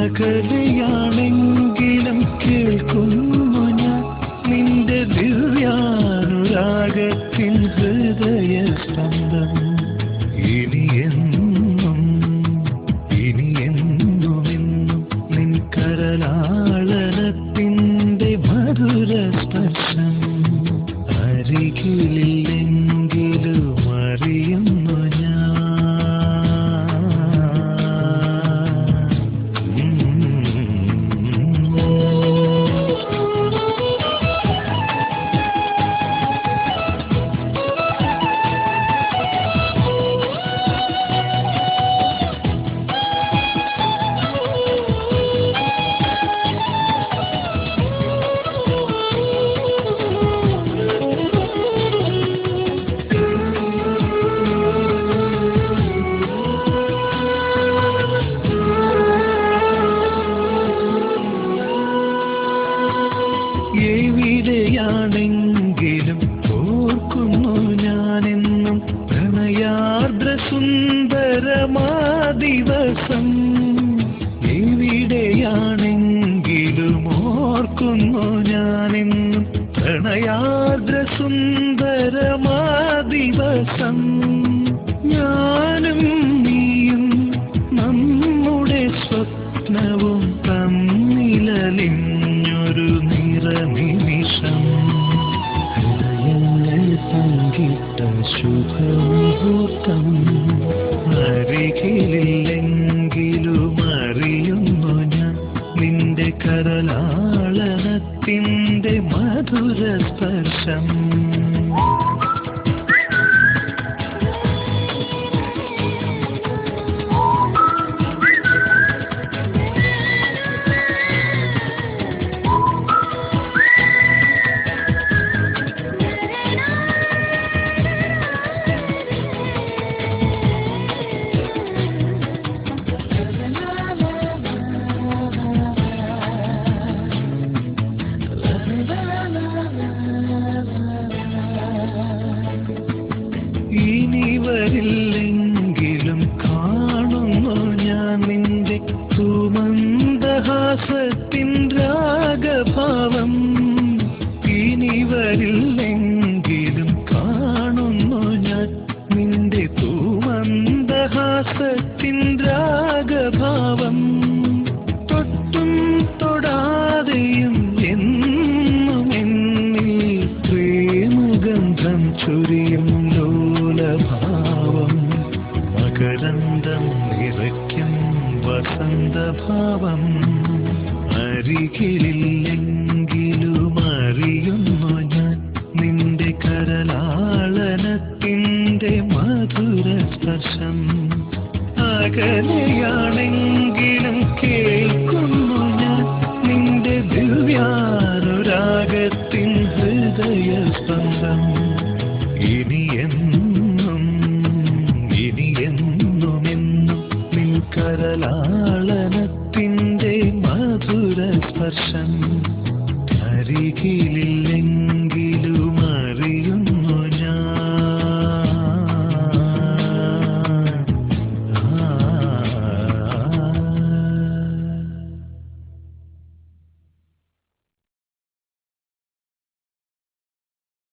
അകലെയാണെങ്കിലും കേൾക്കുന്നു ഞാൻ നിന്റെ ദിവ്യാനുരാഗത്തിൻ ഹൃദയസ്പന്ദം. ഇനിയെന്നും നിൻ കരലാളനത്തിൻ്റെ മധുരസ്പർശം. അരികിലില്ലെങ്കിലും അറിയുന്നു ഞാൻ. എവിടെയാണെങ്കിലും ഓർക്കുന്നു ഞാനെന്നും പ്രണയാർദ്ര സുന്ദരമാ ദിവസം. എവിടെയാണെങ്കിലും ഓർക്കുന്നു ഞാനെന്നും പ്രണയാർദ്ര സുന്ദരമാ ദിവസം. ഞാനും നീയും നമ്മുടെ സ്വപ്നവും തമ്മിലലിഞ്ഞൊരു നിറനിമിഷം. ഹൃദയങ്ങൾ പങ്കിട്ട ശുഭമുഹൂർത്തം. അരികിലില്ലെങ്കിലും അറിയുന്നു ഞാൻ നിന്റെ കരലാളനത്തിൻ്റെ മധുരസ്പർശം. ഇനി വരില്ലെങ്കിലും കാണുന്നു ഞാൻ നിന്റെ സുമന്ദഹാസത്തിൻ രാഗഭാവം. ഇനി വരില്ലെങ്കിലും കാണുന്നു ഞാൻ നിന്റെ സുമന്ദഹാസത്തിൻ രാഗഭാവം. തൊട്ടും തൊടാതെയും എന്നും എന്നിൽ പ്രേമഗന്ധം ചൊരിയും ലോലഭാവം. മകരന്തം നിറയ്ക്കും വസന്തഭാവം. അരികിലില്ലെങ്കിലും അറിയുന്നു ഞാൻ നിന്റെ കരലാളനത്തിൻ്റെ മധുരസ്പർശം. അകലെയാണെങ്കിലും കേൾക്കുന്നു ഞാൻ നിന്റെ ദിവ്യാനുരാഗത്തിൻ ഹൃദയസ്പന്ദം. ഇനിയെന്നും നിൻ കരലാളനത്തിൻ്റെ മധുരസ്പർശം.